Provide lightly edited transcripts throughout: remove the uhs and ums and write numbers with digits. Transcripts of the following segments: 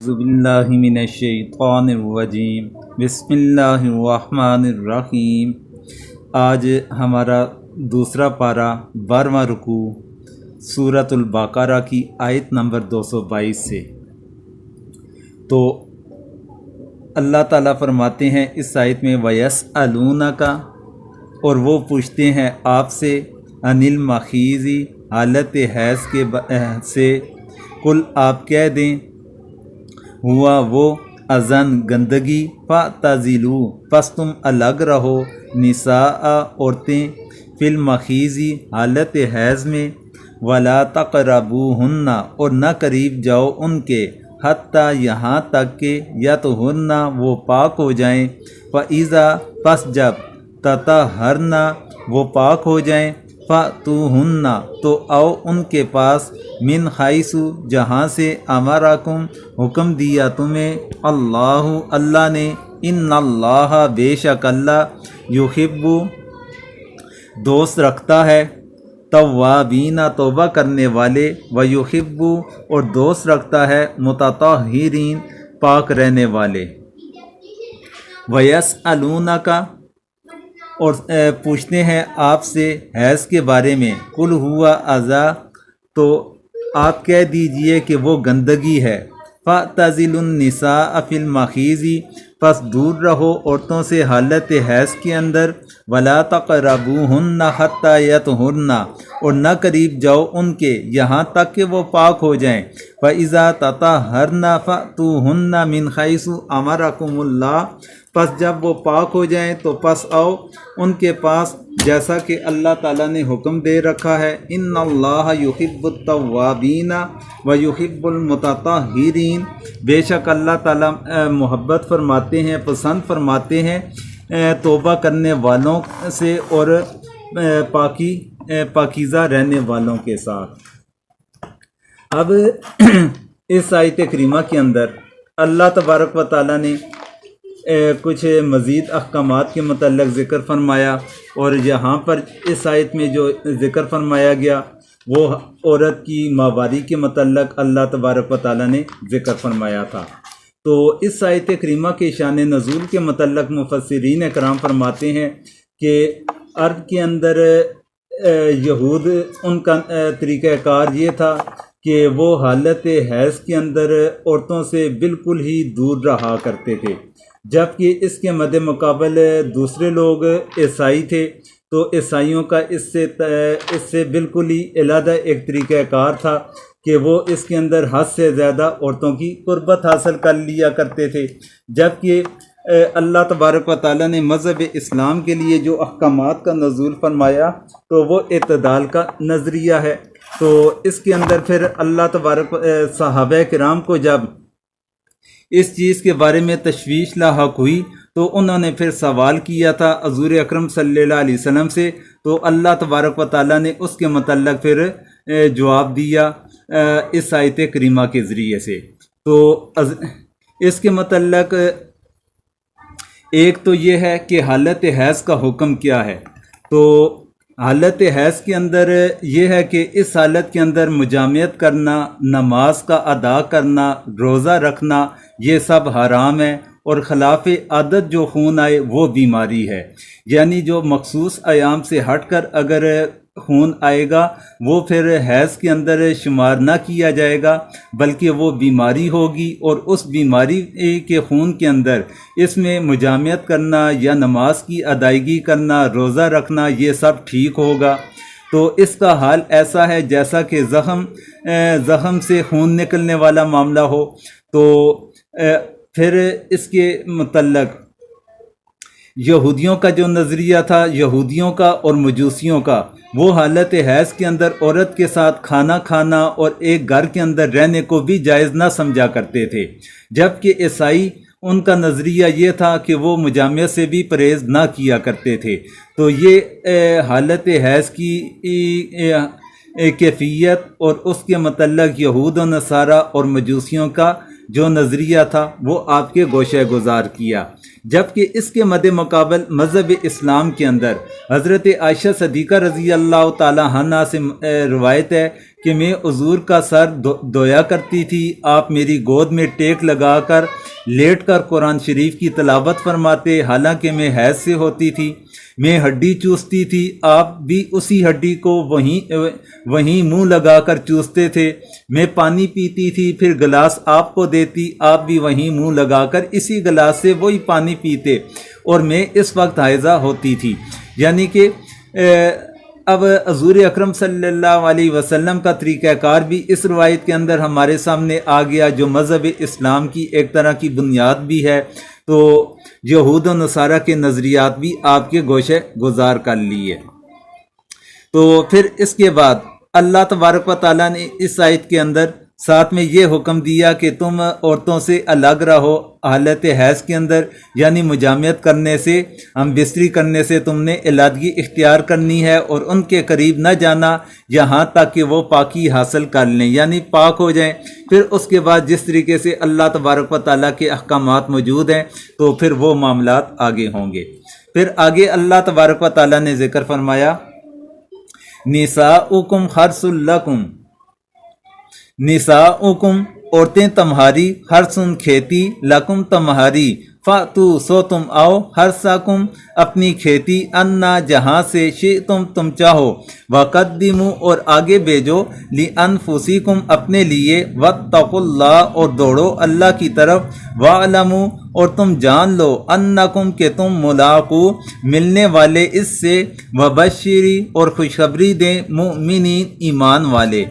اعوذ باللہ من الشیطان الرجیم بسم اللہ الرحمن الرحیم۔ آج ہمارا دوسرا پارہ 12واں رکوع سورۃ البقرہ کی آیت نمبر 222 سے۔ تو اللہ تعالیٰ فرماتے ہیں اس آیت میں وَيَسْأَلُونَكَ، اور وہ پوچھتے ہیں آپ سے عن المخیض، حالت حیض کے سے، قل آپ کہہ دیں ہوا وہ اذن گندگی، فاعتزلوا پس تم الگ رہو، نساء عورتیں، فی المخیض حالت حیض میں، ولا تقربوہن اور نہ قریب جاؤ ان کے، حتیٰ یہاں تک کہ یطہرن وہ پاک ہو جائیں، فاذا پس جب تطہرن وہ پاک ہو جائیں، فاتوہن تو آؤ ان کے پاس، من حیث جہاں سے امرکم حکم دیا تمہیں، اللہ نے، ان اللہ بے شک اللہ، یحب دوست رکھتا ہے، توابین توبہ کرنے والے، ویحب اور دوست رکھتا ہے، متطہرین پاک رہنے والے۔ ویسألونک اور پوچھتے ہیں آپ سے حیض کے بارے میں، قل ہوا اذی تو آپ کہہ دیجئے کہ وہ گندگی ہے، فاعتزلوا النساء فی المخیض پس دور رہو عورتوں سے حالت حیض کے اندر، ولا تقربوہن حتی یطہرن اور نہ قریب جاؤ ان کے یہاں تک کہ وہ پاک ہو جائیں، فاذا تطہرن فاتوہن من حیث امرکم اللہ پس جب وہ پاک ہو جائیں تو پس آؤ ان کے پاس جیسا کہ اللہ تعالیٰ نے حکم دے رکھا ہے، ان اللہ یحب التوابین ویحب المتطہرین بے شک اللہ تعالیٰ محبت فرماتے ہیں، پسند فرماتے ہیں توبہ کرنے والوں سے اور پاکیزہ رہنے والوں کے ساتھ۔ اب اس آیت کریمہ کے اندر اللہ تبارک و تعالیٰ نے کچھ مزید احکامات کے متعلق ذکر فرمایا، اور یہاں پر اس آیت میں جو ذکر فرمایا گیا وہ عورت کی ماواری کے متعلق اللہ تبارک و تعالیٰ نے ذکر فرمایا تھا۔ تو اس آیت کریمہ کے شان نزول کے متعلق مفسرین اکرام فرماتے ہیں کہ عرب کے اندر یہود ان کا طریقہ کار یہ تھا کہ وہ حالت حیض کے اندر عورتوں سے بالکل ہی دور رہا کرتے تھے، جبکہ اس کے مد مقابل دوسرے لوگ عیسائی تھے، تو عیسائیوں کا اس سے بالکل ہی علیحدہ ایک طریقہ کار تھا کہ وہ اس کے اندر حد سے زیادہ عورتوں کی قربت حاصل کر لیا کرتے تھے، جبکہ اللہ تبارک و تعالیٰ نے مذہب اسلام کے لیے جو احکامات کا نزول فرمایا تو وہ اعتدال کا نظریہ ہے۔ تو اس کے اندر پھر اللہ تبارک صحابہ کرام کو جب اس چیز کے بارے میں تشویش لاحق ہوئی تو انہوں نے پھر سوال کیا تھا حضور اکرم صلی اللہ علیہ وسلم سے، تو اللہ تبارک و تعالیٰ نے اس کے متعلق پھر جواب دیا اس آیت کریمہ کے ذریعے سے۔ تو اس کے متعلق ایک تو یہ ہے کہ حالت حیض کا حکم کیا ہے۔ تو حالت حیض کے اندر یہ ہے کہ اس حالت کے اندر مجامعت کرنا، نماز کا ادا کرنا، روزہ رکھنا، یہ سب حرام ہے، اور خلاف عادت جو خون آئے وہ بیماری ہے، یعنی جو مخصوص ایام سے ہٹ کر اگر خون آئے گا وہ پھر حیض کے اندر شمار نہ کیا جائے گا، بلکہ وہ بیماری ہوگی، اور اس بیماری کے خون کے اندر اس میں مجامعت کرنا یا نماز کی ادائیگی کرنا، روزہ رکھنا، یہ سب ٹھیک ہوگا۔ تو اس کا حال ایسا ہے جیسا کہ زخم سے خون نکلنے والا معاملہ ہو۔ تو پھر اس کے متعلق یہودیوں کا جو نظریہ تھا، یہودیوں کا اور مجوسیوں کا، وہ حالت حیض کے اندر عورت کے ساتھ کھانا کھانا اور ایک گھر کے اندر رہنے کو بھی جائز نہ سمجھا کرتے تھے، جبکہ عیسائی ان کا نظریہ یہ تھا کہ وہ مجامعہ سے بھی پرہیز نہ کیا کرتے تھے۔ تو یہ حالت حیض کی کیفیت اور اس کے متعلق یہود و نصارہ اور مجوسیوں کا جو نظریہ تھا وہ آپ کے گوشہ گزار کیا، جبکہ اس کے مد مقابل مذہب اسلام کے اندر حضرت عائشہ صدیقہ رضی اللہ تعالی عنہا سے روایت ہے کہ میں حضور کا سر دھویا کرتی تھی، آپ میری گود میں ٹیک لگا کر لیٹ کر قرآن شریف کی تلاوت فرماتے، حالانکہ میں حیض سے ہوتی تھی۔ میں ہڈی چوستی تھی، آپ بھی اسی ہڈی کو وہیں منہ لگا کر چوستے تھے۔ میں پانی پیتی تھی، پھر گلاس آپ کو دیتی، آپ بھی وہیں منہ لگا کر اسی گلاس سے وہی پانی پیتے، اور میں اس وقت حائضہ ہوتی تھی۔ یعنی کہ اب حضور اکرم صلی اللہ علیہ وسلم کا طریقہ کار بھی اس روایت کے اندر ہمارے سامنے آ گیا، جو مذہب اسلام کی ایک طرح کی بنیاد بھی ہے۔ تو یہود و نصارہ کے نظریات بھی آپ کے گوشے گزار کر لیے۔ تو پھر اس کے بعد اللہ تبارک و تعالیٰ نے اس آیت کے اندر ساتھ میں یہ حکم دیا کہ تم عورتوں سے الگ رہو حالت حیض کے اندر، یعنی مجامعت کرنے سے، ہم بستری کرنے سے تم نے علیحدگی اختیار کرنی ہے، اور ان کے قریب نہ جانا یہاں تک کہ وہ پاکی حاصل کر لیں، یعنی پاک ہو جائیں۔ پھر اس کے بعد جس طریقے سے اللہ تبارک و تعالیٰ کے احکامات موجود ہیں تو پھر وہ معاملات آگے ہوں گے۔ پھر آگے اللہ تبارک و تعالیٰ نے ذکر فرمایا، نساؤکم حرث لکم، نساؤکم عورتیں تمہاری، حرثن کھیتی، لکم تمہاری، فاتو سو تم آؤ، حرثکم اپنی کھیتی، انا جہاں سے، شئتم تم چاہو، وقدموا اور آگے بھیجو، لانفسکم اپنے لیے، واتقوا اللہ اور دوڑو اللہ کی طرف، واعلموا اور تم جان لو، انکم کہ تم ملاقو ملنے والے اس سے، وبشری اور خوشخبری دیں مؤمنین ایمان والے۔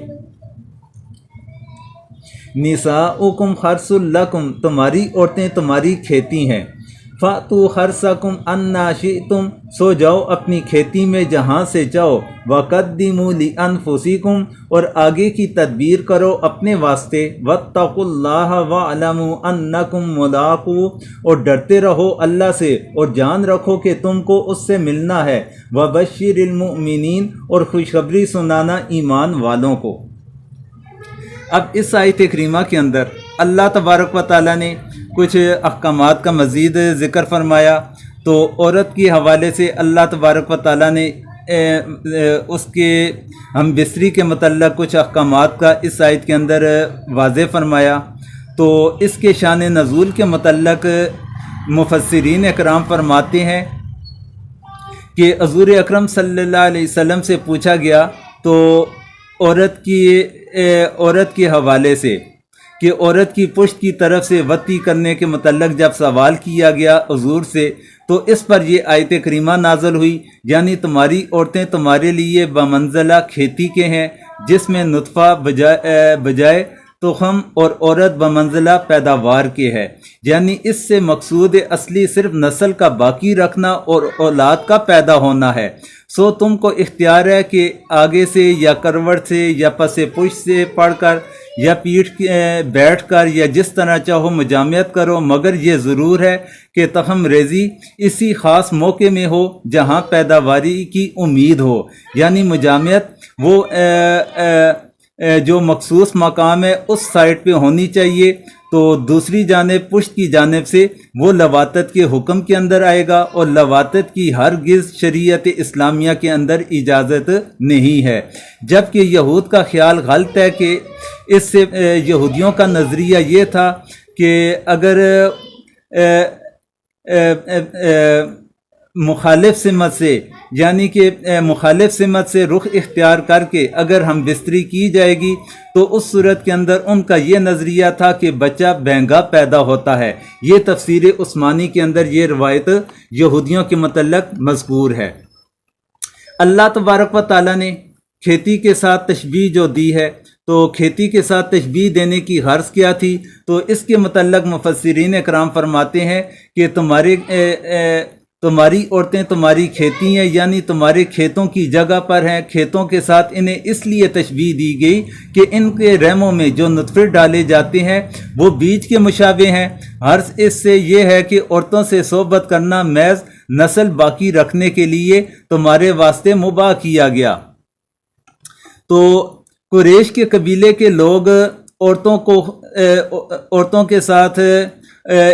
نساؤکم حرث لکم تمہاری عورتیں تمہاری کھیتی ہیں، فاتو حرثکم انا شئتم سو جاؤ اپنی کھیتی میں جہاں سے چاہو، وقدموا لانفسکم اور آگے کی تدبیر کرو اپنے واسطے، واتقوا اللہ واعلموا انکم ملاقو اور ڈرتے رہو اللہ سے اور جان رکھو کہ تم کو اس سے ملنا ہے، وبشر المؤمنین اور خوشخبری سنانا ایمان والوں کو۔ اب اس آیت کریمہ کے اندر اللہ تبارک و تعالیٰ نے کچھ احکامات کا مزید ذکر فرمایا۔ تو عورت کے حوالے سے اللہ تبارک و تعالیٰ نے اس کے ہم بستری کے متعلق کچھ احکامات کا اس آیت کے اندر واضح فرمایا۔ تو اس کے شان نزول کے متعلق مفسرین اکرام فرماتے ہیں کہ حضور اکرم صلی اللہ علیہ وسلم سے پوچھا گیا تو عورت کے حوالے سے کہ عورت کی پشت کی طرف سے وطی کرنے کے متعلق جب سوال کیا گیا حضور سے، تو اس پر یہ آیت کریمہ نازل ہوئی، یعنی تمہاری عورتیں تمہارے لیے بمنزلہ کھیتی کے ہیں، جس میں نطفہ بجائے تخم اور عورت بمنزلہ پیداوار کے ہے، یعنی اس سے مقصود اصلی صرف نسل کا باقی رکھنا اور اولاد کا پیدا ہونا ہے۔ سو تم کو اختیار ہے کہ آگے سے یا کروٹ سے یا پس پشت سے پڑھ کر یا بیٹھ کر یا جس طرح چاہو مجامعت کرو، مگر یہ ضرور ہے کہ تخم ریزی اسی خاص موقع میں ہو جہاں پیداواری کی امید ہو، یعنی مجامعت وہ جو مخصوص مقام ہے اس سائٹ پہ ہونی چاہیے۔ تو دوسری جانب پشت کی جانب سے وہ لواطت کے حکم کے اندر آئے گا، اور لواطت کی ہرگز شریعت اسلامیہ کے اندر اجازت نہیں ہے، جبکہ یہود کا خیال غلط ہے کہ اس سے یہودیوں کا نظریہ یہ تھا کہ اگر مخالف سمت سے، یعنی کہ مخالف سمت سے رخ اختیار کر کے اگر ہم بستری کی جائے گی تو اس صورت کے اندر ان کا یہ نظریہ تھا کہ بچہ بہنگا پیدا ہوتا ہے۔ یہ تفسیر عثمانی کے اندر یہ روایت یہودیوں کے متعلق مذکور ہے۔ اللہ تبارک و تعالیٰ نے کھیتی کے ساتھ تشبیہ جو دی ہے، تو کھیتی کے ساتھ تشبیہ دینے کی غرض کیا تھی؟ تو اس کے متعلق مفسرین اکرام فرماتے ہیں کہ تمہاری عورتیں تمہاری کھیتی ہیں، یعنی تمہارے کھیتوں کی جگہ پر ہیں، کھیتوں کے ساتھ انہیں اس لیے تشبیہ دی گئی کہ ان کے رحموں میں جو نطفے ڈالے جاتے ہیں وہ بیج کے مشابہ ہیں۔ غرض اس سے یہ ہے کہ عورتوں سے صحبت کرنا محض نسل باقی رکھنے کے لیے تمہارے واسطے مباح کیا گیا۔ تو قریش کے قبیلے کے لوگ عورتوں کے ساتھ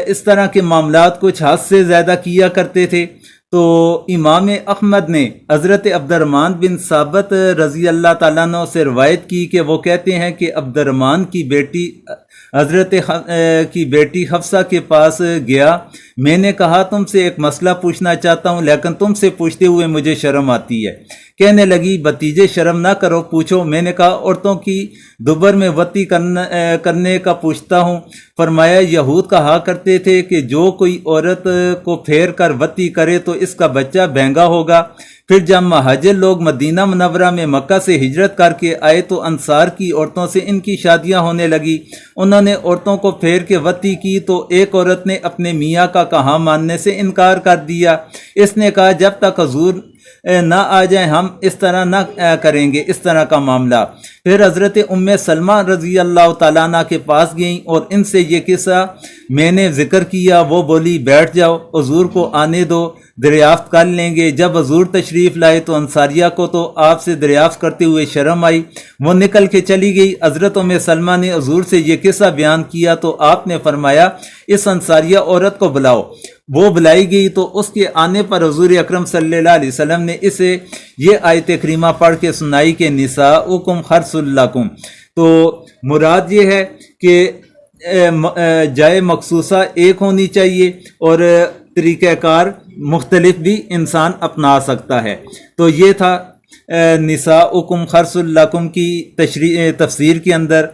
اس طرح کے معاملات کچھ حد سے زیادہ کیا کرتے تھے۔ تو امام احمد نے حضرت عبد الرحمن بن ثابت رضی اللہ تعالیٰ عنہ سے روایت کی کہ وہ کہتے ہیں کہ عبد الرحمن کی بیٹی حضرت کی بیٹی حفصہ کے پاس گیا، میں نے کہا تم سے ایک مسئلہ پوچھنا چاہتا ہوں لیکن تم سے پوچھتے ہوئے مجھے شرم آتی ہے۔ کہنے لگی بھتیجے شرم نہ کرو، پوچھو۔ میں نے کہا عورتوں کی دوبر میں وطی کرنے کا پوچھتا ہوں۔ فرمایا یہود کہا کرتے تھے کہ جو کوئی عورت کو پھیر کر وطی کرے تو اس کا بچہ بہنگا ہوگا۔ پھر جب مہاجر لوگ مدینہ منورہ میں مکہ سے ہجرت کر کے آئے تو انصار کی عورتوں سے ان کی شادیاں ہونے لگی۔ انہوں نے عورتوں کو پھیر کے وطی کی تو ایک عورت نے اپنے میاں کا کہا ماننے سے انکار کر دیا۔ اس نے کہا جب تک حضور نہ آ جائیں ہم اس طرح نہ کریں گے اس طرح کا معاملہ۔ پھر حضرت ام سلمہ رضی اللہ تعالیٰ عنہ کے پاس گئیں اور ان سے یہ قصہ میں نے ذکر کیا۔ وہ بولی بیٹھ جاؤ، حضور کو آنے دو، دریافت کر لیں گے۔ جب حضور تشریف لائے تو انصاریہ کو تو آپ سے دریافت کرتے ہوئے شرم آئی، وہ نکل کے چلی گئی۔ حضرت ام سلمہ نے حضور سے یہ قصہ بیان کیا تو آپ نے فرمایا اس انصاریہ عورت کو بلاؤ۔ وہ بلائی گئی تو اس کے آنے پر حضور اکرم صلی اللہ علیہ وسلم نے اسے یہ آیت کریمہ پڑھ کے سنائی کہ نساؤکم حرث لکم۔ تو مراد یہ ہے کہ جائے مخصوصہ ایک ہونی چاہیے اور طریقہ کار مختلف بھی انسان اپنا سکتا ہے۔ تو یہ تھا نساؤکم حرث لکم کی تفسیر کے اندر۔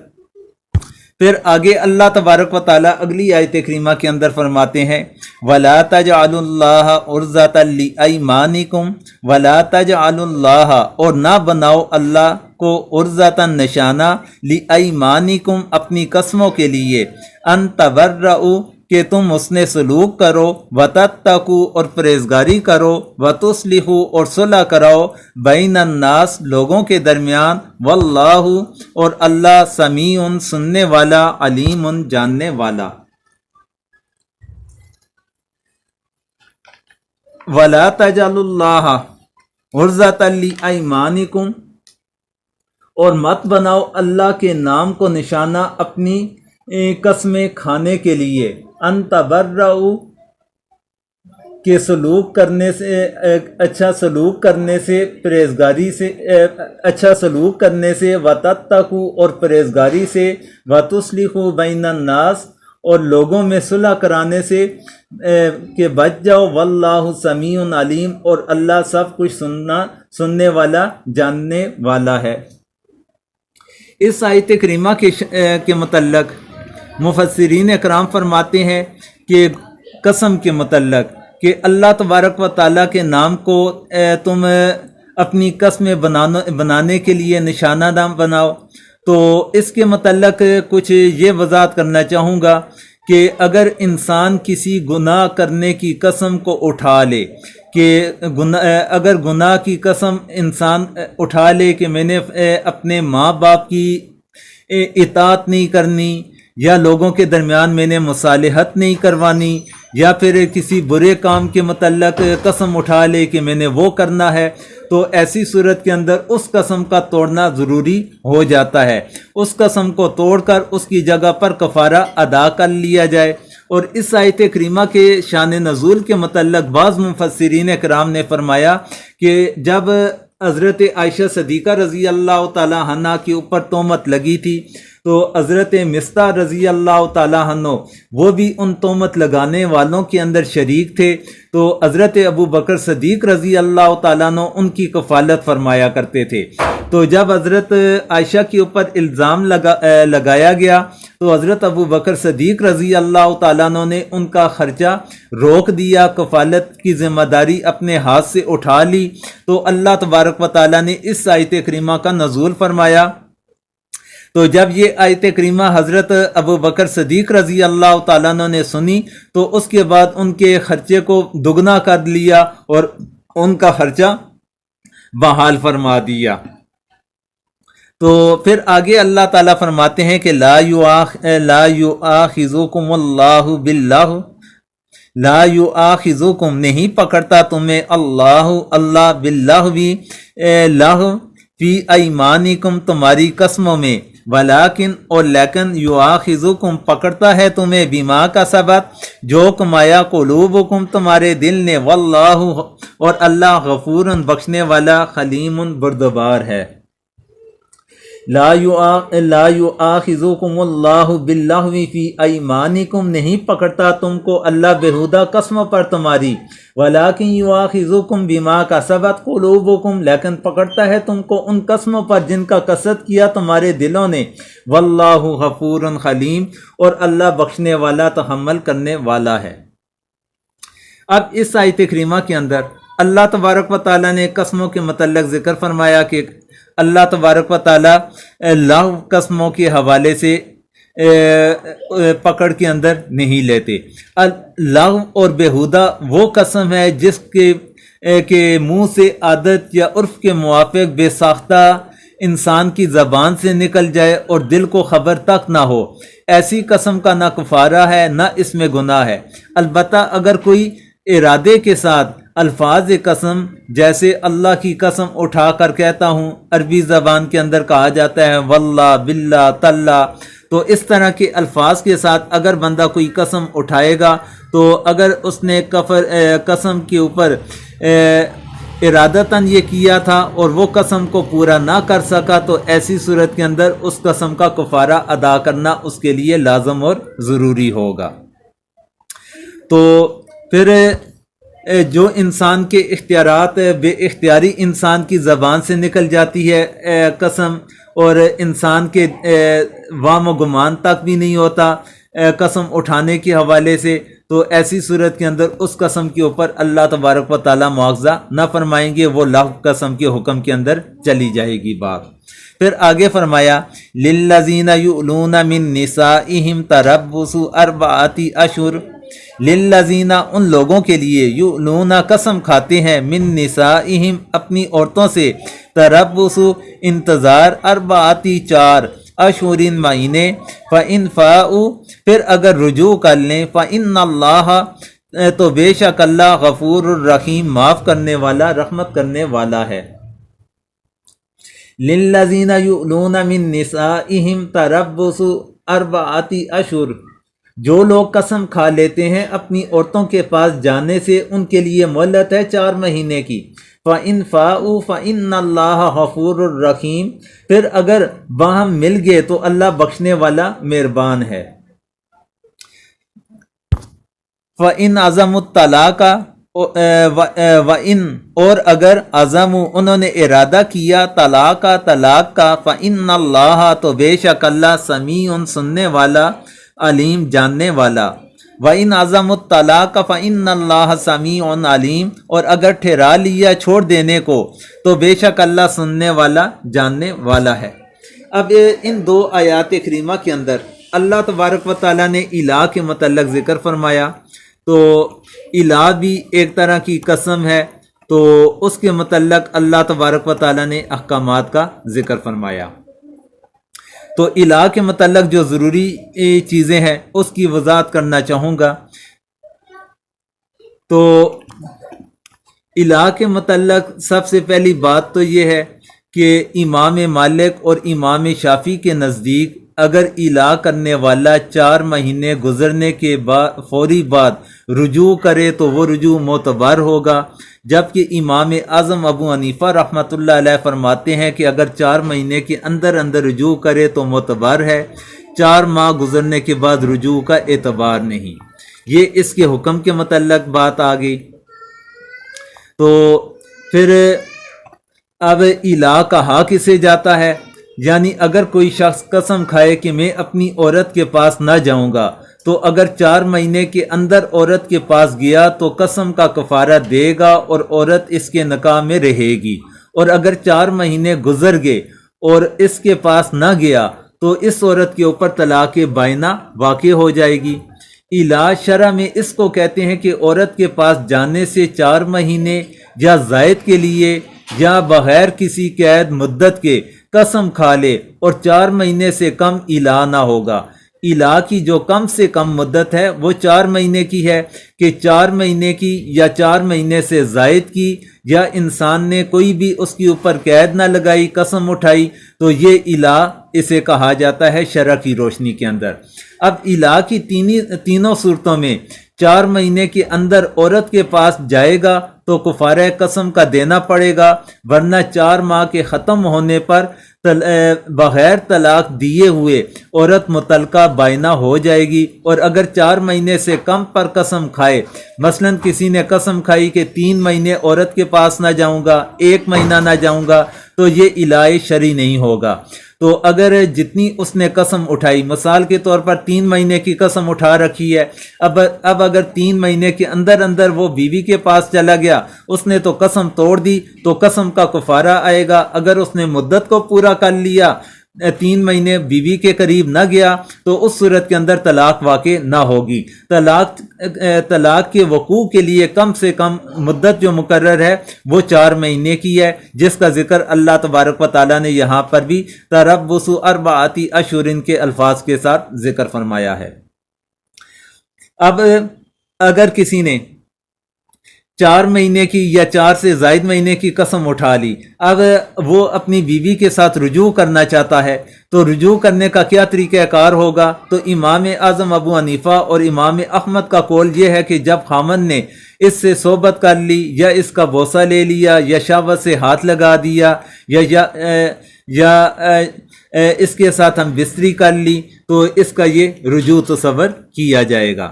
پھر آگے اللہ تبارک و تعالیٰ اگلی آیت کریمہ کے اندر فرماتے ہیں وَلَا تَجْعَلُوا اللَّهَ عُرْضَةً لِأَيْمَانِكُمْ وَلَا تَجْعَلُوا اللَّهَ اور نہ بناؤ اللہ کو عُرْضَةً نشانہ لِأَيْمَانِكُمْ اپنی قسموں کے لیے ان تبرؤوا کہ تم اس نے سلوک کرو وتتقوا اور پرہیزگاری کرو وتصلحوا اور صلح کراؤ بین الناس لوگوں کے درمیان واللہ اور اللہ سمیع سننے والا علیم جاننے والا۔ ولا تجعلوا اللہ عرضۃ لایمانکم اور مت بناؤ اللہ کے نام کو نشانہ اپنی قسمیں کھانے کے لیے ان تبرؤوا کہ سلوک کرنے سے اچھا سلوک کرنے سے پرہیزگاری سے اچھا سلوک کرنے سے وتتقوا اور پرہیزگاری سے وتصلحوا بین الناس اور لوگوں میں صلح کرانے سے کہ بچ جاؤ واللہ سمیع علیم اور اللہ سب کچھ سننے والا جاننے والا ہے۔ اس آیت کریمہ کے متعلق مفسرین اکرام فرماتے ہیں کہ قسم کے متعلق کہ اللہ تبارک و تعالیٰ کے نام کو تم اپنی قسمیں بنانے کے لیے نشانہ نام بناؤ۔ تو اس کے متعلق کچھ یہ وضاحت کرنا چاہوں گا کہ اگر انسان کسی گناہ کرنے کی قسم کو اٹھا لے کہ اگر گناہ کی قسم انسان اٹھا لے کہ میں نے اپنے ماں باپ کی اطاعت نہیں کرنی یا لوگوں کے درمیان میں نے مصالحت نہیں کروانی یا پھر کسی برے کام کے متعلق قسم اٹھا لے کہ میں نے وہ کرنا ہے، تو ایسی صورت کے اندر اس قسم کا توڑنا ضروری ہو جاتا ہے۔ اس قسم کو توڑ کر اس کی جگہ پر کفارہ ادا کر لیا جائے۔ اور اس آیت کریمہ کے شان نزول کے متعلق بعض مفسرین کرام نے فرمایا کہ جب حضرت عائشہ صدیقہ رضی اللہ تعالی عنہ کے اوپر تہمت لگی تھی تو حضرت مصطح رضی اللہ تعالی عنہ وہ بھی ان تہمت لگانے والوں کے اندر شریک تھے، تو حضرت ابو بکر صدیق رضی اللہ تعالیٰ عنہ ان کی کفالت فرمایا کرتے تھے۔ تو جب حضرت عائشہ کے اوپر الزام لگایا گیا تو حضرت ابو بکر صدیق رضی اللہ تعالیٰ عنہ نے ان کا خرچہ روک دیا، کفالت کی ذمہ داری اپنے ہاتھ سے اٹھا لی۔ تو اللہ تبارک و تعالیٰ نے اس آیت کریمہ کا نزول فرمایا۔ تو جب یہ آیت کریمہ حضرت ابو بکر صدیق رضی اللہ تعالیٰ عنہ نے سنی تو اس کے بعد ان کے خرچے کو دگنا کر لیا اور ان کا خرچہ بحال فرما دیا۔ تو پھر آگے اللہ تعالیٰ فرماتے ہیں کہ لا یؤاخذکم اللہ باللہ لا یؤاخذکم نہیں پکڑتا تمہیں اللہ باللہ بھی لہو فی ایمانکم تمہاری قسموں میں ولیکن اور لیکن یؤاخذکم پکڑتا ہے تمہیں بما کا سبب جو کمایا قلوبکم تمہارے دل نے، واللہ اور اللہ غفور بخشنے والا، حلیم بردبار ہے۔ لا یؤاخذکم اللہ باللغو فی ایمانکم نہیں پکڑتا تم کو اللہ بےہودہ قسموں پر تمہاری، ولیکن یؤاخذکم بما کسبت قلوبکم لیکن پکڑتا ہے تم کو ان قسموں پر جن کا قصد کیا تمہارے دلوں نے، واللہ غفور حلیم اور اللہ بخشنے والا تحمل کرنے والا ہے۔ اب اس آیت کریمہ کے اندر اللہ تبارک و تعالیٰ نے قسموں کے متعلق ذکر فرمایا کہ اللہ تبارک و تعالیٰ لغو قسموں کے حوالے سے پکڑ کے اندر نہیں لیتے۔ لغو اور بےہودہ وہ قسم ہے جس کے منہ سے عادت یا عرف کے موافق بے ساختہ انسان کی زبان سے نکل جائے اور دل کو خبر تک نہ ہو، ایسی قسم کا نہ کفارہ ہے نہ اس میں گناہ ہے۔ البتہ اگر کوئی ارادے کے ساتھ الفاظ قسم جیسے اللہ کی قسم اٹھا کر کہتا ہوں، عربی زبان کے اندر کہا جاتا ہے واللہ باللہ تاللہ، تو اس طرح کے الفاظ کے ساتھ اگر بندہ کوئی قسم اٹھائے گا تو اگر اس نے قسم کے اوپر ارادتاً یہ کیا تھا اور وہ قسم کو پورا نہ کر سکا تو ایسی صورت کے اندر اس قسم کا کفارہ ادا کرنا اس کے لیے لازم اور ضروری ہوگا۔ تو پھر جو انسان کے اختیارات بے اختیاری انسان کی زبان سے نکل جاتی ہے قسم، اور انسان کے وام و گمان تک بھی نہیں ہوتا قسم اٹھانے کے حوالے سے، تو ایسی صورت کے اندر اس قسم کے اوپر اللہ تبارک و تعالیٰ مواخذہ نہ فرمائیں گے، وہ لغو قسم کے حکم کے اندر چلی جائے گی بات۔ پھر آگے فرمایا للذین یؤلون من نسائہم تربص اربعۃ اشہر، للذین ان لوگوں کے لیے یؤلون قسم کھاتے ہیں من نسائہم اپنی عورتوں سے، تربص انتظار، اربعۃ 4 اشہرین مہینے، فإن فاؤوا پھر اگر رجوع کر لیں، فإن اللہ تو بے شک اللہ غفور الرحیم معاف کرنے والا رحمت کرنے والا ہے۔ للذین یؤلون من نسائہم تربص اربعۃ اشہر، جو لوگ قسم کھا لیتے ہیں اپنی عورتوں کے پاس جانے سے ان کے لیے مہلت ہے 4 مہینے کی، فَإِن فَاءُوا فَإِنَّ اللَّهَ غَفُورٌ رَحِيمٌ پھر اگر باہم مل گئے تو اللہ بخشنے والا مہربان ہے۔ فَإِنْ عَزَمُوا الطَّلَاقَ وَإِنْ اور اگر عزموا انہوں نے ارادہ کیا طلاق کا فَإِنَّ اللَّهَ تو بے شک اللہ سمیع سننے والا علیم جاننے والا۔ وَإِنْ عَزَمُوا الطَّلَاقَ فَإِنَّ اللَّهَ سَمِيعٌ عَلِيمٌ اور اگر ٹھہرا لیا چھوڑ دینے کو تو بے شک اللہ سننے والا جاننے والا ہے۔ اب ان 2 آیات کریمہ کے اندر اللہ تبارک و تعالیٰ نے الہ کے متعلق ذکر فرمایا، تو الہ بھی ایک طرح کی قسم ہے، تو اس کے متعلق اللہ تبارک و تعالیٰ نے احکامات کا ذکر فرمایا۔ تو الہ کے متعلق جو ضروری چیزیں ہیں اس کی وضاحت کرنا چاہوں گا۔ تو الہ کے متعلق سب سے پہلی بات تو یہ ہے کہ امام مالک اور امام شافعی کے نزدیک اگر الہ کرنے والا 4 مہینے گزرنے کے فوری بعد رجوع کرے تو وہ رجوع معتبر ہوگا، جبکہ امام اعظم ابو حنیفہ رحمۃ اللہ علیہ فرماتے ہیں کہ اگر 4 مہینے کے اندر رجوع کرے تو معتبر ہے، 4 ماہ گزرنے کے بعد رجوع کا اعتبار نہیں۔ یہ اس کے حکم کے متعلق بات آ گئی۔ تو پھر اب الہ کہا کسے جاتا ہے، یعنی اگر کوئی شخص قسم کھائے کہ میں اپنی عورت کے پاس نہ جاؤں گا، تو اگر 4 مہینے کے اندر عورت کے پاس گیا تو قسم کا کفارہ دے گا اور عورت اس کے نکاح میں رہے گی، اور اگر 4 مہینے گزر گئے اور اس کے پاس نہ گیا تو اس عورت کے اوپر طلاق بائنہ واقع ہو جائے گی۔ الہ شرع میں اس کو کہتے ہیں کہ عورت کے پاس جانے سے 4 مہینے یا زائد کے لیے یا بغیر کسی قید مدت کے قسم کھا لے اور 4 مہینے سے کم الہ نہ ہوگا۔ الا کی جو کم سے کم مدت ہے وہ 4 مہینے کی ہے کہ 4 مہینے کی یا 4 مہینے سے زائد کی، یا انسان نے کوئی بھی اس کے اوپر قید نہ لگائی، قسم اٹھائی، تو یہ الا اسے کہا جاتا ہے شرع کی روشنی کے اندر۔ اب الا کی تینوں صورتوں میں 4 مہینے کے اندر عورت کے پاس جائے گا تو کفارہ قسم کا دینا پڑے گا، ورنہ 4 ماہ کے ختم ہونے پر بغیر طلاق دیے ہوئے عورت متعلقہ بائنہ ہو جائے گی۔ اور اگر 4 مہینے سے کم پر قسم کھائے، مثلا کسی نے قسم کھائی کہ 3 مہینے عورت کے پاس نہ جاؤں گا، 1 مہینہ نہ جاؤں گا، تو یہ الائے شرعی نہیں ہوگا۔ تو اگر جتنی اس نے قسم اٹھائی، مثال کے طور پر 3 مہینے کی قسم اٹھا رکھی ہے، اب اگر 3 مہینے کے اندر وہ بیوی کے پاس چلا گیا، اس نے تو قسم توڑ دی، تو قسم کا کفارہ آئے گا۔ اگر اس نے مدت کو پورا کر لیا، 3 مہینے بیوی کے قریب نہ گیا، تو اس صورت کے اندر طلاق واقع نہ ہوگی۔ طلاق کے وقوع کے لیے کم سے کم مدت جو مقرر ہے وہ 4 مہینے کی ہے، جس کا ذکر اللہ تبارک و تعالیٰ نے یہاں پر بھی تربص 4 اشہر کے الفاظ کے ساتھ ذکر فرمایا ہے۔ اب اگر کسی نے 4 مہینے کی یا 4 سے زائد مہینے کی قسم اٹھا لی، اب وہ اپنی بیوی کے ساتھ رجوع کرنا چاہتا ہے، تو رجوع کرنے کا کیا طریقہ کار ہوگا؟ تو امام اعظم ابو حنیفہ اور امام احمد کا قول یہ ہے کہ جب خامن نے اس سے صحبت کر لی، یا اس کا بوسہ لے لیا، یا شہوت سے ہاتھ لگا دیا، یا اس کے ساتھ ہم بستری کر لی، تو اس کا یہ رجوع تصور کیا جائے گا۔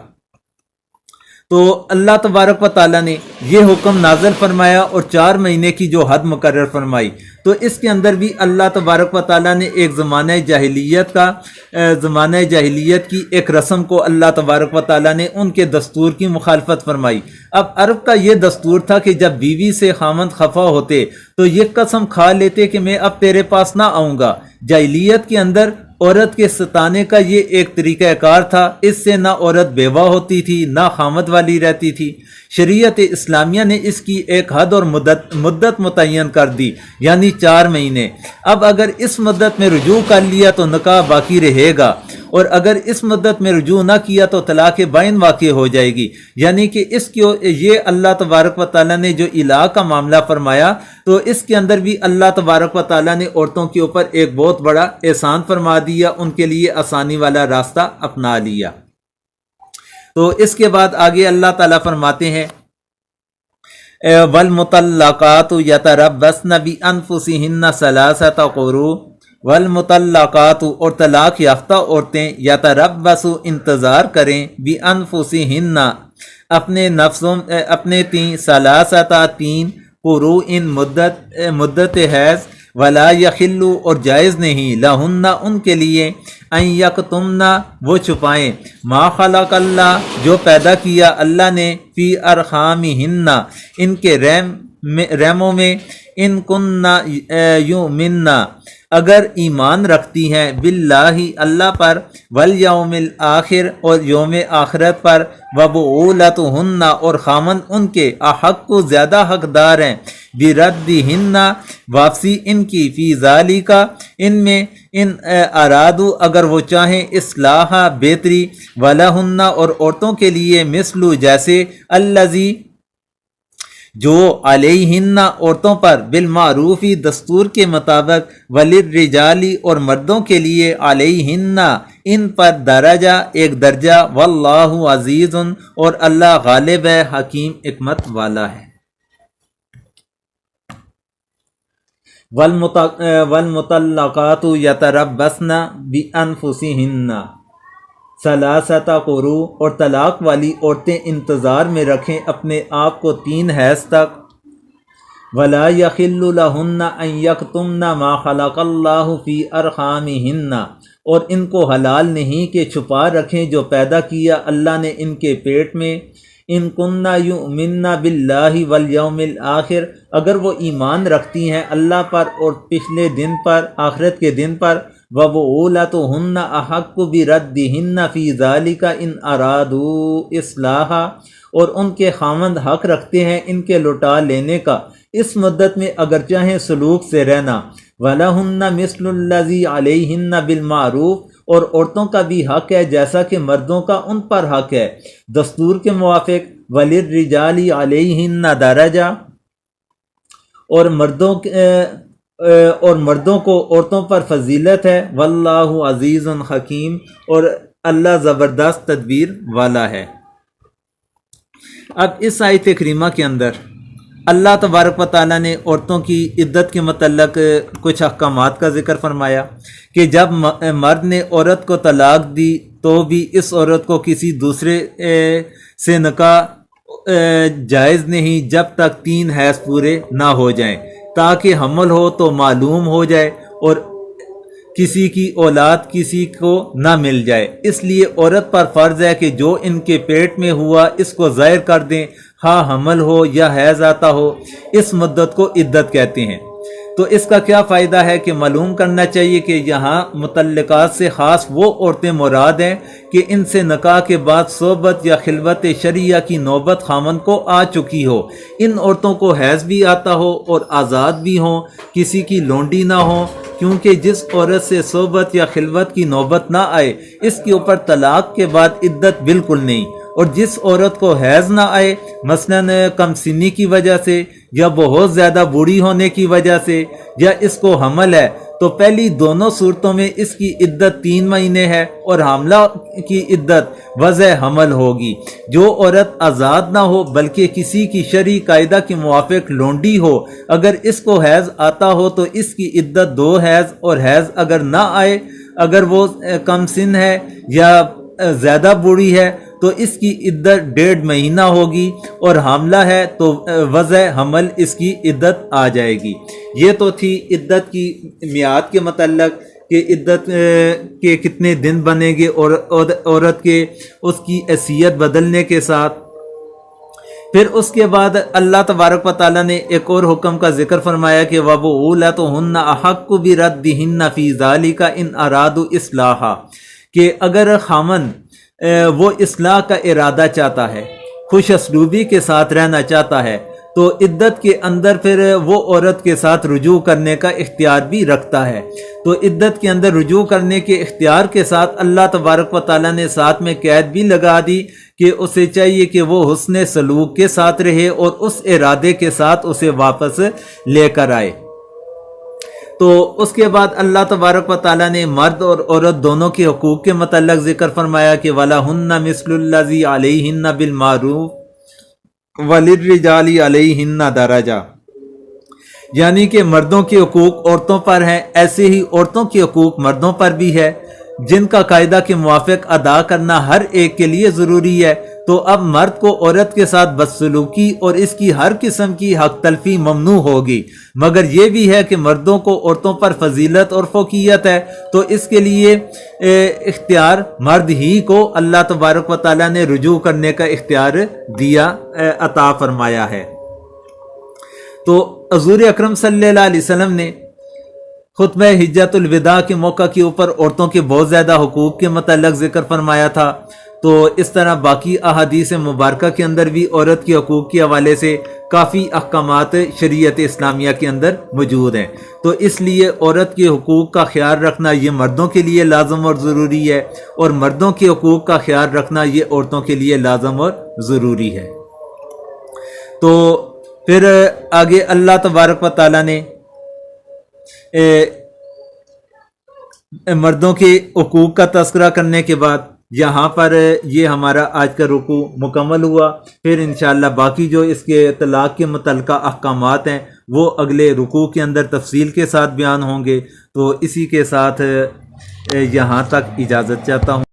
تو اللہ تبارک و تعالیٰ نے یہ حکم نازل فرمایا اور 4 مہینے کی جو حد مقرر فرمائی، تو اس کے اندر بھی اللہ تبارک و تعالیٰ نے ایک زمانہ جاہلیت کی ایک رسم کو اللہ تبارک و تعالیٰ نے ان کے دستور کی مخالفت فرمائی۔ اب عرب کا یہ دستور تھا کہ جب بیوی سے خامند خفا ہوتے تو یہ قسم کھا لیتے کہ میں اب تیرے پاس نہ آؤں گا۔ جاہلیت کے اندر عورت کے ستانے کا یہ ایک طریقہ کار تھا، اس سے نہ عورت بیوہ ہوتی تھی، نہ خامد والی رہتی تھی۔ شریعت اسلامیہ نے اس کی ایک حد اور مدت متعین کر دی، یعنی 4 مہینے۔ اب اگر اس مدت میں رجوع کر لیا تو نکاح باقی رہے گا، اور اگر اس مدت میں رجوع نہ کیا تو طلاق بائن واقع ہو جائے گی۔ یعنی کہ یہ اللہ تبارک و تعالیٰ نے جو الا کا معاملہ فرمایا، تو اس کے اندر بھی اللہ تبارک و تعالیٰ نے عورتوں کے اوپر ایک بہت بڑا احسان فرما دیا، ان کے لیے آسانی والا راستہ اپنا لیا۔ تو اس کے بعد آگے اللہ تعالیٰ فرماتے ہیں والمطلقات یتربصن بانفسہن 3 قروء، والمطلقات اور طلاق یافتہ عورتیں یتربص انتظار کریں بانفسہن اپنے نفسوں اپنے 3 قروء مدت حیض، ولا یخل اور جائز نہیں لہن ان کے لیے ان یکتمن وہ چھپائیں ما خلق اللہ جو پیدا کیا اللہ نے فی ارحامہن ان کے رحموں میں، ان کننا یؤمنن اگر ایمان رکھتی ہیں باللہ اللہ پر، والیوم الآخر اور یوم آخرت پر، وبعولتہن اور خامن ان کے احق کو زیادہ حقدار ہیں بردہن واپسی ان کی، فی ذالک ان میں، ان ارادو اگر وہ چاہیں اصلاح بہتری، ولہن اور عورتوں کے لیے مثل جیسے الذی جو علیہن عورتوں پر بالمعروفی دستور کے مطابق، وللرجالی اور مردوں کے لیے علیہن ان پر درجہ ایک درجہ، واللہ عزیز اور اللہ غالب ہے، حکیم حکمت والا ہے۔ والمطلقات یتربصن بانفسہن 3 قروء اور طلاق والی عورتیں انتظار میں رکھیں اپنے آپ کو 3 حیض تک، ولا یخل لہن ان یکتمن ما خلق اللہ فی ارحامہن اور ان کو حلال نہیں کہ چھپا رکھیں جو پیدا کیا اللہ نے ان کے پیٹ میں، ان کننا یؤمنن باللہ والیوم الآخر اگر وہ ایمان رکھتی ہیں اللہ پر اور پچھلے دن پر، آخرت کے دن پر، وبعولتہن احق بردہن فی ذالک ان ارادوا اصلاحا اور ان کے خامند حق رکھتے ہیں ان کے لوٹا لینے کا اس مدت میں اگر چاہیں سلوک سے رہنا، وَلَهُنَّ مِثْلُ الَّذِي عَلَيْهِنَّ بِالْمَعْرُوفِ اور عورتوں کا بھی حق ہے جیسا کہ مردوں کا ان پر حق ہے دستور کے موافق، وَلِلرِّجَالِ عَلَيْهِنَّ دَرَجَةٌ، اور مردوں کو عورتوں پر فضیلت ہے، واللہ عزیز حکیم، اور اللہ زبردست تدبیر والا ہے۔ اب اس آیت کریمہ کے اندر اللہ تبارک و تعالیٰ نے عورتوں کی عدت کے متعلق کچھ احکامات کا ذکر فرمایا کہ جب مرد نے عورت کو طلاق دی تو بھی اس عورت کو کسی دوسرے سے نکاح جائز نہیں جب تک 3 حیض پورے نہ ہو جائیں، تاکہ حمل ہو تو معلوم ہو جائے اور کسی کی اولاد کسی کو نہ مل جائے۔ اس لیے عورت پر فرض ہے کہ جو ان کے پیٹ میں ہوا اس کو ظاہر کر دیں، ہاں حمل ہو یا حیض آتا ہو۔ اس مدت کو عدت کہتے ہیں۔ تو اس کا کیا فائدہ ہے کہ معلوم کرنا چاہیے کہ یہاں متعلقات سے خاص وہ عورتیں مراد ہیں کہ ان سے نکاح کے بعد صحبت یا خلوت شرعیہ کی نوبت خامن کو آ چکی ہو۔ ان عورتوں کو حیض بھی آتا ہو اور آزاد بھی ہوں، کسی کی لونڈی نہ ہو، کیونکہ جس عورت سے صحبت یا خلوت کی نوبت نہ آئے اس کے اوپر طلاق کے بعد عدت بالکل نہیں، اور جس عورت کو حیض نہ آئے مثلاً کم سنی کی وجہ سے یا بہت زیادہ بوڑھی ہونے کی وجہ سے یا اس کو حمل ہے تو پہلی دونوں صورتوں میں اس کی عدت 3 مہینے ہے اور حاملہ کی عدت وضع حمل ہوگی۔ جو عورت آزاد نہ ہو بلکہ کسی کی شرعی قاعدہ کے موافق لونڈی ہو، اگر اس کو حیض آتا ہو تو اس کی عدت 2 حیض، اور حیض اگر نہ آئے، اگر وہ کم سن ہے یا زیادہ بوڑھی ہے تو اس کی عدت 1.5 مہینہ ہوگی، اور حاملہ ہے تو وضع حمل اس کی عدت آ جائے گی۔ یہ تو تھی عدت کی میعاد کے متعلق کہ عدت کے کتنے دن بنیں گے اور عورت کے اس کی حیثیت بدلنے کے ساتھ۔ پھر اس کے بعد اللہ تبارک و تعالیٰ نے ایک اور حکم کا ذکر فرمایا کہ وَبُعُولَتُهُنَّ أَحَقُّ بِرَدِّهِنَّ فِي ذَلِكَ إِنْ أَرَادُوا إِصْلَاحًا، کہ اگر خامن وہ اصلاح کا ارادہ چاہتا ہے، خوش اسلوبی کے ساتھ رہنا چاہتا ہے، تو عدت کے اندر پھر وہ عورت کے ساتھ رجوع کرنے کا اختیار بھی رکھتا ہے۔ تو عدت کے اندر رجوع کرنے کے اختیار کے ساتھ اللہ تبارک و تعالیٰ نے ساتھ میں قید بھی لگا دی کہ اسے چاہیے کہ وہ حسن سلوک کے ساتھ رہے اور اس ارادے کے ساتھ اسے واپس لے کر آئے۔ تو اس کے بعد اللہ تبارک و تعالیٰ نے مرد اور عورت دونوں کے حقوق کے متعلق ذکر فرمایا کہ وَلَهُنَّ مِثْلُ الَّذِي عَلَيْهِنَّ بِالْمَعْرُوفِ وَلِلرِّجَالِ عَلَيْهِنَّ دَرَجَةٌ، یعنی کہ مردوں کے حقوق عورتوں پر ہیں، ایسے ہی عورتوں کے حقوق مردوں پر بھی ہے، جن کا قاعدہ کے موافق ادا کرنا ہر ایک کے لیے ضروری ہے۔ تو اب مرد کو عورت کے ساتھ بدسلوکی اور اس کی ہر قسم کی حق تلفی ممنوع ہوگی، مگر یہ بھی ہے کہ مردوں کو عورتوں پر فضیلت اور فوقیت ہے، تو اس کے لیے اختیار مرد ہی کو اللہ تبارک و تعالیٰ نے رجوع کرنے کا اختیار دیا، عطا فرمایا ہے۔ تو حضور اکرم صلی اللہ علیہ وسلم نے خطبہ حجۃ الوداع کے موقع کے اوپر عورتوں کے بہت زیادہ حقوق کے متعلق ذکر فرمایا تھا۔ تو اس طرح باقی احادیث مبارکہ کے اندر بھی عورت کے حقوق کے حوالے سے کافی احکامات شریعت اسلامیہ کے اندر موجود ہیں۔ تو اس لیے عورت کے حقوق کا خیال رکھنا یہ مردوں کے لیے لازم اور ضروری ہے، اور مردوں کے حقوق کا خیال رکھنا یہ عورتوں کے لیے لازم اور ضروری ہے۔ تو پھر آگے اللہ تبارک و تعالیٰ نے مردوں کے حقوق کا تذکرہ کرنے کے بعد یہاں پر یہ ہمارا آج کا رکوع مکمل ہوا۔ پھر انشاءاللہ باقی جو اس کے طلاق کے متعلقہ احکامات ہیں وہ اگلے رکوع کے اندر تفصیل کے ساتھ بیان ہوں گے۔ تو اسی کے ساتھ یہاں تک اجازت چاہتا ہوں۔